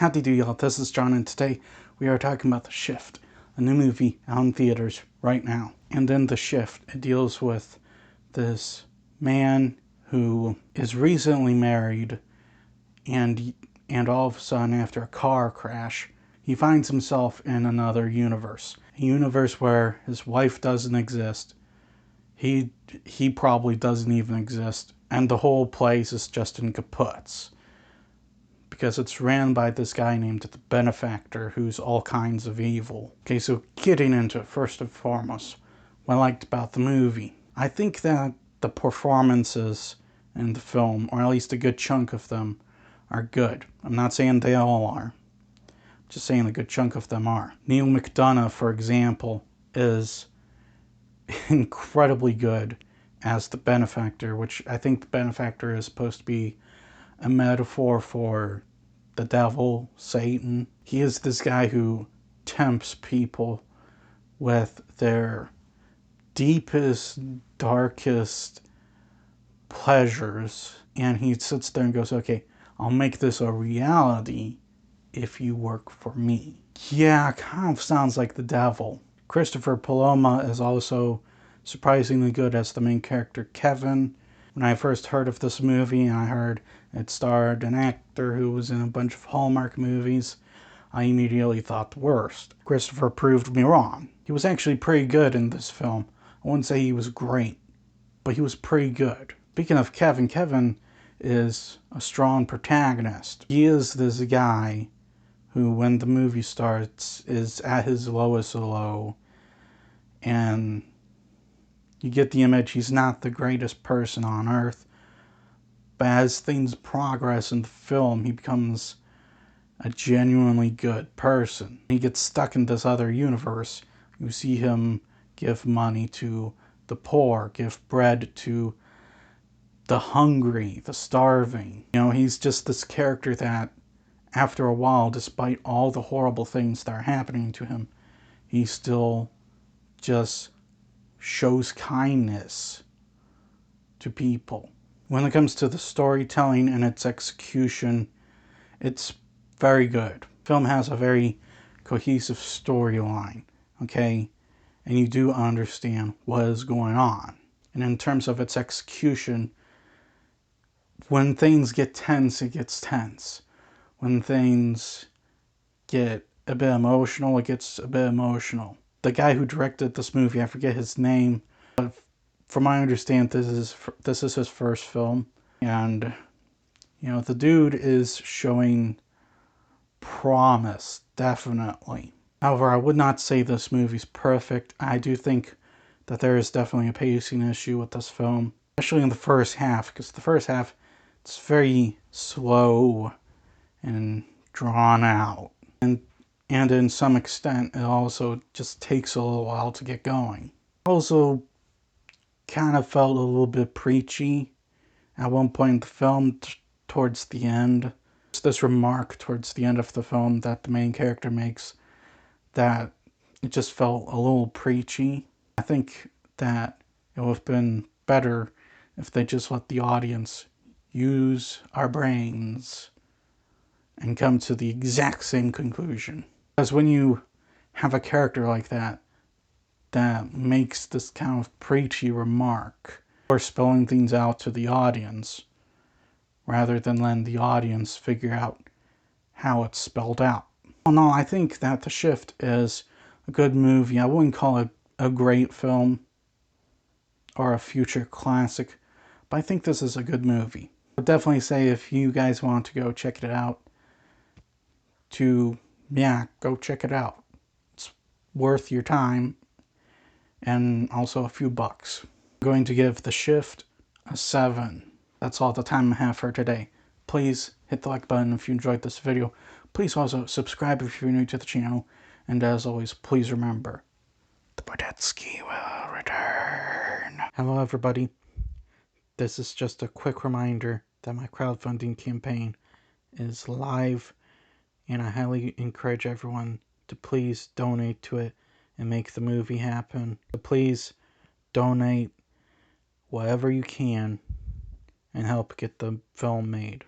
Howdy do y'all, this is John, and today we are talking about The Shift, a new movie out in theaters right now. And in The Shift, it deals with this man who is recently married, and all of a sudden, after a car crash, he finds himself in another universe. A universe where his wife doesn't exist, he probably doesn't even exist, and the whole place is just in kaputs. Because it's ran by this guy named the Benefactor, who's all kinds of evil. Okay, so getting into it, first and foremost, what I liked about the movie. I think that the performances in the film, or at least a good chunk of them, are good. I'm not saying they all are. I'm just saying a good chunk of them are. Neal McDonough, for example, is incredibly good as the Benefactor, which I think the Benefactor is supposed to be a metaphor for the devil, Satan. He is this guy who tempts people with their deepest, darkest pleasures, and he sits there and goes, okay, I'll make this a reality if you work for me. Yeah, kind of sounds like the devil. Christopher Paloma is also surprisingly good as the main character, Kevin. When I first heard of this movie and I heard it starred an actor who was in a bunch of Hallmark movies, I immediately thought the worst. Christopher proved me wrong. He was actually pretty good in this film. I wouldn't say he was great, but he was pretty good. Speaking of Kevin, Kevin is a strong protagonist. He is this guy who, when the movie starts, is at his lowest low, and you get the image he's not the greatest person on earth, but as things progress in the film, he becomes a genuinely good person. He gets stuck in this other universe. You see him give money to the poor, give bread to the hungry, the starving. You know, he's just this character that, after a while, despite all the horrible things that are happening to him, he still just shows kindness to people. When it comes to the storytelling and its execution, it's very good. The film has a very cohesive storyline, okay? And you do understand what is going on. And in terms of its execution, when things get tense, it gets tense. When things get a bit emotional, it gets a bit emotional. The guy who directed this movie, I forget his name, but from my understanding, this is his first film, and you know, the dude is showing promise, definitely. However, I would not say this movie's perfect. I do think that there is definitely a pacing issue with this film, especially in the first half, because the first half, it's very slow and drawn out, and in some extent, it also just takes a little while to get going. Also, kind of felt a little bit preachy at one point in the film, towards the end. There's this remark towards the end of the film that the main character makes that it just felt a little preachy. I think that it would have been better if they just let the audience use our brains and come to the exact same conclusion. Because when you have a character like that makes this kind of preachy remark, or spelling things out to the audience, rather than letting the audience figure out how it's spelled out. Well, no, I think that The Shift is a good movie. I wouldn't call it a great film or a future classic, but I think this is a good movie. I'd definitely say if you guys want to go check it out, go check it out. It's worth your time, and also a few bucks. I'm going to give The Shift a 7. That's all the time I have for today. Please hit the like button if you enjoyed this video. Please also subscribe if you're new to the channel. And as always, please remember, the Bodetsky will return. Hello everybody. This is just a quick reminder that my crowdfunding campaign is live, and I highly encourage everyone to please donate to it and make the movie happen. So please donate whatever you can and help get the film made.